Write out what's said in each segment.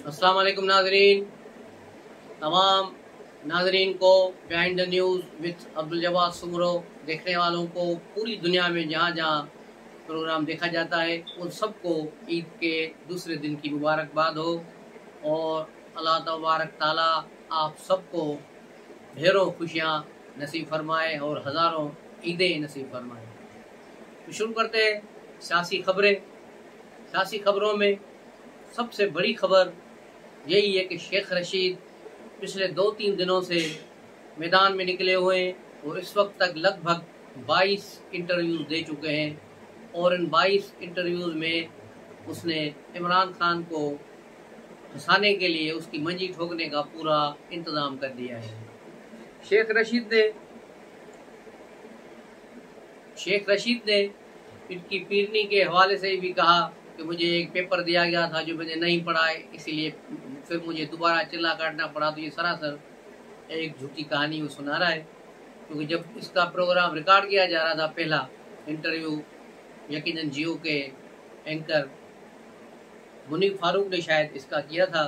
अस्सलाम वालेकुम नाजरीन। तमाम नाजरीन को behind the news with Abdul Jawad Soomro देखने वालों को पूरी दुनिया में जहाँ जहाँ प्रोग्राम देखा जाता है उन सबको ईद के दूसरे दिन की मुबारकबाद हो और अल्लाह तबारक ताला आप सबको ढेरों खुशियाँ नसीब फरमाए और हज़ारों ईदें नसीब फरमाए। तो शुरू करते हैं सियासी खबरें। सियासी खबरों में सबसे बड़ी खबर यही है कि शेख रशीद पिछले 2-3 दिनों से मैदान में निकले हुए हैं और इस वक्त तक लगभग 22 इंटरव्यूज़ दे चुके हैं और इन 22 इंटरव्यूज़ में उसने इमरान खान को फंसाने के लिए उसकी मंजी ठोकने का पूरा इंतज़ाम कर दिया है। शेख रशीद ने इनकी पीरनी के हवाले से भी कहा कि मुझे एक पेपर दिया गया था जो मैंने नहीं पढ़ा है, इसीलिए फिर मुझे दोबारा चिल्ला काटना पड़ा। तो ये सरासर एक झूठी कहानी वो सुना रहा है, क्योंकि जब इसका प्रोग्राम रिकॉर्ड किया जा रहा था, पहला इंटरव्यू यकीनन जियो के एंकर मुनीफ फारूक ने शायद इसका किया था,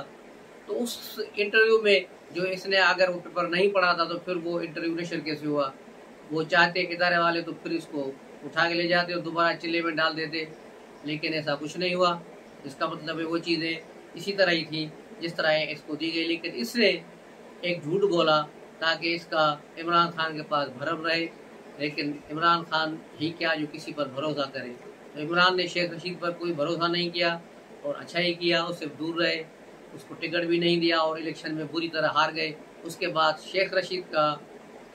तो उस इंटरव्यू में जो इसने अगर वो पेपर नहीं पढ़ा था तो फिर वो इंटरव्यू नशर कैसे हुआ। वो चाहते इदारे वाले तो फिर इसको उठा के ले जाते और दोबारा चिल्ले में डाल देते, लेकिन ऐसा कुछ नहीं हुआ। इसका मतलब है वो चीज़ें इसी तरह ही थी जिस तरह इसको दी गई, लेकिन इसने एक झूठ बोला ताकि इसका इमरान खान के पास भरम रहे, लेकिन इमरान खान ही क्या जो किसी पर भरोसा करे। तो इमरान ने शेख रशीद पर कोई भरोसा नहीं किया और अच्छा ही किया, उससे दूर रहे, उसको टिकट भी नहीं दिया और इलेक्शन में बुरी तरह हार गए। उसके बाद शेख रशीद का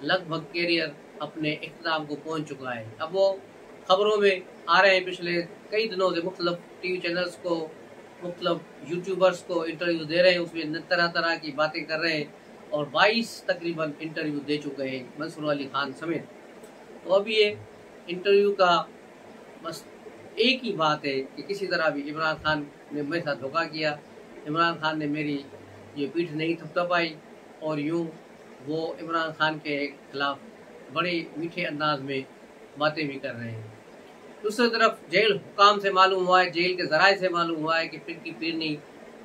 लगभग कैरियर अपने इख्तिताम को पहुंच चुका है। अब वो खबरों में आ रहे हैं, पिछले कई दिनों से मुख्तलिफ टीवी चैनल्स को, मुख्तलिफ यूट्यूबर्स को इंटरव्यू दे रहे हैं, उसमें तरह तरह की बातें कर रहे हैं और 22 तकरीबन इंटरव्यू दे चुके हैं मंसूर अली खान समेत। तो अब ये इंटरव्यू का बस एक ही बात है कि किसी तरह भी इमरान खान ने मेरे साथ धोखा किया, इमरान खान ने मेरी ये पीठ नहीं थपथपाई और यूँ वो इमरान खान के खिलाफ बड़े मीठे अंदाज में बातें भी कर रहे हैं। दूसरी तरफ जेल हुकाम से मालूम हुआ है, जेल के ज़राए से मालूम हुआ है कि पिनकी पीरनी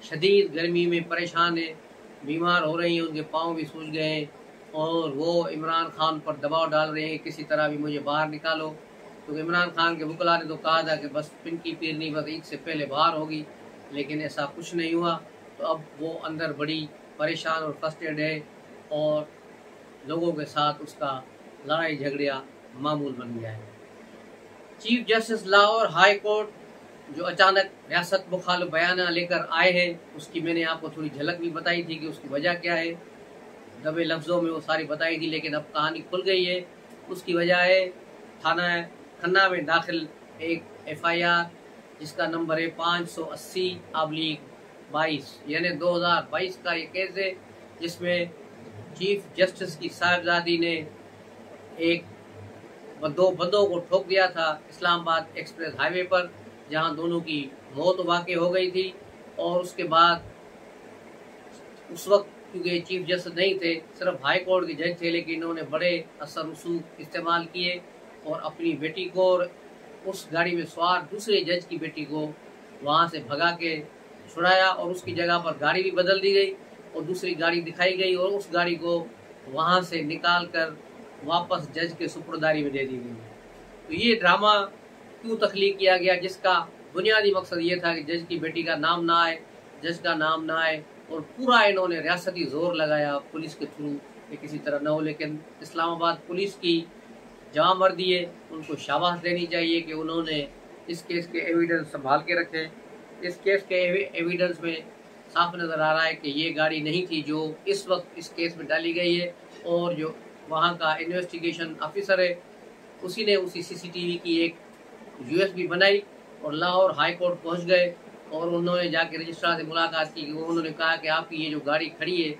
शदीद गर्मी में परेशान है, बीमार हो रही हैं, उनके पाँव भी सूज गए हैं और वो इमरान खान पर दबाव डाल रहे हैं किसी तरह भी मुझे बाहर निकालो। तो इमरान खान के वकला ने तो कहा था कि बस पिनकी पीरनी बस ईद से पहले बाहर होगी, लेकिन ऐसा कुछ नहीं हुआ। तो अब वो अंदर बड़ी परेशान और फ्रस्ट्रेटेड है और लोगों के साथ उसका लड़ाई झगड़िया मामूल बन गया है। Chief justice Lahore high court जो अचानक रियासत मुखालिफ बयान लेकर आए हैं, उसकी मैंने आपको थोड़ी झलक भी बताई थी कि उसकी वजह क्या है, दबे लफ्ज़ों में वो सारी बताई थी, लेकिन अब कहानी खुल गई है। उसकी वजह है थाना खन्ना में दाखिल एक FIR जिसका नंबर है 580/22, यानी 2022 का ये केस है, जिसमें चीफ जस्टिस की साहिबजादी ने दो बंदों को ठोक दिया था इस्लामाबाद एक्सप्रेस हाईवे पर, जहां दोनों की मौत वाक़ई हो गई थी। और उसके बाद उस वक्त क्योंकि चीफ जस्टिस नहीं थे, सिर्फ हाई कोर्ट के जज थे, लेकिन इन्होंने बड़े असर रसूख इस्तेमाल किए और अपनी बेटी को और उस गाड़ी में सवार दूसरे जज की बेटी को वहां से भगा के छुड़ाया और उसकी जगह पर गाड़ी भी बदल दी गई और दूसरी गाड़ी दिखाई गई और उस गाड़ी को वहां से निकाल कर वापस जज के सुपुर्दारी में दे दी गई। तो ये ड्रामा क्यों तख्लीक किया गया, जिसका बुनियादी मकसद ये था कि जज की बेटी का नाम ना आए, जज का नाम ना आए, और पूरा इन्होंने रियासती जोर लगाया पुलिस के थ्रू कि किसी तरह न हो। लेकिन इस्लामाबाद पुलिस की जवाबमर्दी है, उनको शाबाश देनी चाहिए कि उन्होंने इस केस के एविडेंस संभाल के रखे। इस केस के एविडेंस में साफ नज़र आ रहा है कि ये गाड़ी नहीं थी जो इस वक्त इस केस में डाली गई है, और जो वहाँ का इन्वेस्टिगेशन ऑफिसर है उसी ने उसी CCTV की एक USB बनाई और लाहौर हाई कोर्ट पहुँच गए और उन्होंने जाके रजिस्ट्रार से मुलाकात की। उन्होंने कहा कि आपकी ये जो गाड़ी खड़ी है,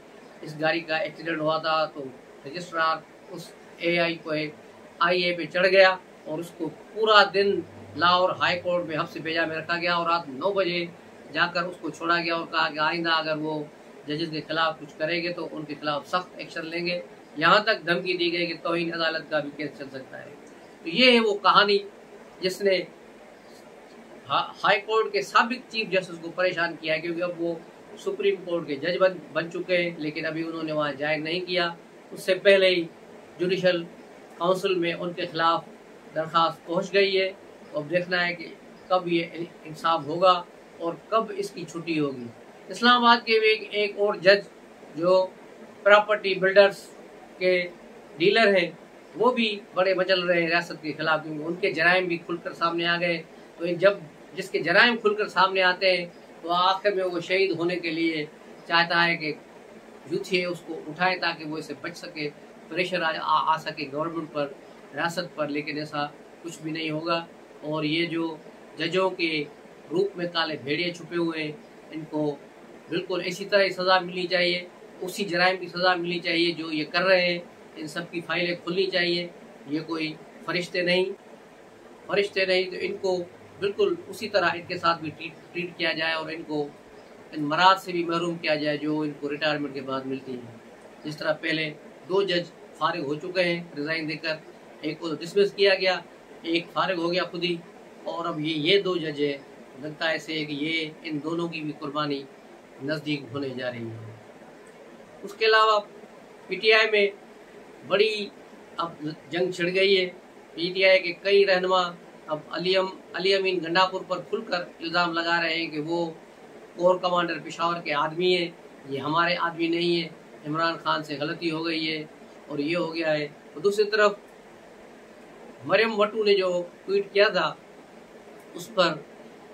इस गाड़ी का एक्सीडेंट हुआ था। तो रजिस्ट्रार उस IA पे चढ़ गया और उसको पूरा दिन लाहौर हाई कोर्ट में हफ्स भेजा में रखा गया और रात 9 बजे जाकर उसको छोड़ा गया और कहा कि आइंदा अगर वो जजेस के खिलाफ कुछ करेंगे तो उनके खिलाफ सख्त एक्शन लेंगे। यहाँ तक धमकी दी गई कि तौहीन अदालत का भी केस चल सकता है। तो ये है वो कहानी जिसने हाई कोर्ट के साबिक चीफ जस्टिस को परेशान किया है, क्योंकि अब वो सुप्रीम कोर्ट के जज बन चुके हैं, लेकिन अभी उन्होंने वहाँ जाहिर नहीं किया। उससे पहले ही जुडिशल काउंसिल में उनके खिलाफ दरख्वास्त पहुँच गई है। अब देखना है कि कब ये इंसाफ होगा और कब इसकी छुट्टी होगी। इस्लामाबाद के भी एक और जज जो प्रॉपर्टी बिल्डर्स के डीलर हैं, वो भी बड़े मचल रहे हैं रियासत के खिलाफ, क्योंकि उनके जराइम भी खुलकर सामने आ गए। तो जब जिसके जराइम खुलकर सामने आते हैं तो आखिर में वो शहीद होने के लिए चाहता है कि यूथ है उसको उठाए ताकि वो इसे बच सके, प्रेशर आ सके गवर्नमेंट पर, रियासत पर। लेकिन ऐसा कुछ भी नहीं होगा। और ये जो जजों के रूप में काले भेड़िए छुपे हुए हैं, इनको बिल्कुल इसी तरह सज़ा मिलनी चाहिए, उसी जराइम की सज़ा मिलनी चाहिए जो ये कर रहे हैं। इन सब की फाइलें खुलनी चाहिए। ये कोई फरिश्ते नहीं, तो इनको बिल्कुल उसी तरह इनके साथ भी ट्रीट किया जाए और इनको इन मराद से भी महरूम किया जाए जो इनको रिटायरमेंट के बाद मिलती हैं। जिस तरह पहले 2 जज फारिग हो चुके हैं रिज़ाइन देकर, एक को डिसमिस किया गया, एक फारिग हो गया खुद ही, और अब ये 2 जज है। लगता है ऐसे कि ये इन दोनों की भी कुर्बानी नज़दीक होने जा रही है। उसके अलावा पीटीआई में बड़ी अब जंग छिड़ गई है। पीटीआई के कई रहनुमा अब अली अमीन गंडापुर पर खुलकर इल्ज़ाम लगा रहे हैं कि वो कोर कमांडर पेशावर के आदमी है, ये हमारे आदमी नहीं है, इमरान खान से गलती हो गई है और ये हो गया है। और दूसरी तरफ मरियम वटू ने जो ट्वीट किया था उस पर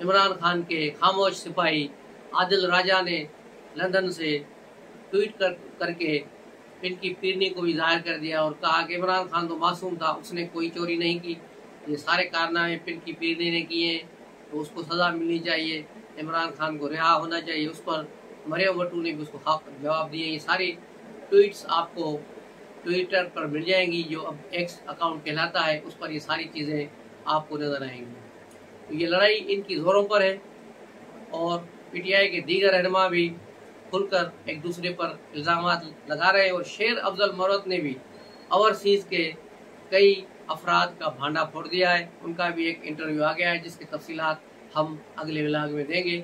इमरान खान के खामोश सिपाही आदिल राजा ने लंदन से ट्वीट करके इनकी पीरनी को भी जाहिर कर दिया और कहा कि इमरान खान तो मासूम था, उसने कोई चोरी नहीं की, ये सारे कारनामे पिनकी पीरनी ने किए, तो उसको सज़ा मिलनी चाहिए, इमरान खान को रिहा होना चाहिए। उस पर मरियम वटू ने भी उसको जवाब दिए। ये सारी ट्वीट्स आपको ट्विटर पर मिल जाएंगी, जो अब एक्स अकाउंट कहलाता है, उस पर ये सारी चीज़ें आपको नज़र आएंगी। तो ये लड़ाई इनकी ज़ोरों पर है और पीटीआई के दीगर रहनुमा भी खुलकर एक दूसरे पर इल्ज़ामात लगा रहे हैं। और शेर अफजल मौरत ने भी ओवरसीज़ के कई अफराद का भांडा फोड़ दिया है। उनका भी एक इंटरव्यू आ गया है जिसकी तफसीलात हम अगले व्लॉग में देंगे।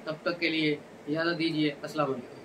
तब तक के लिए इजाज़त दीजिए। अस्सलाम वालेकुम।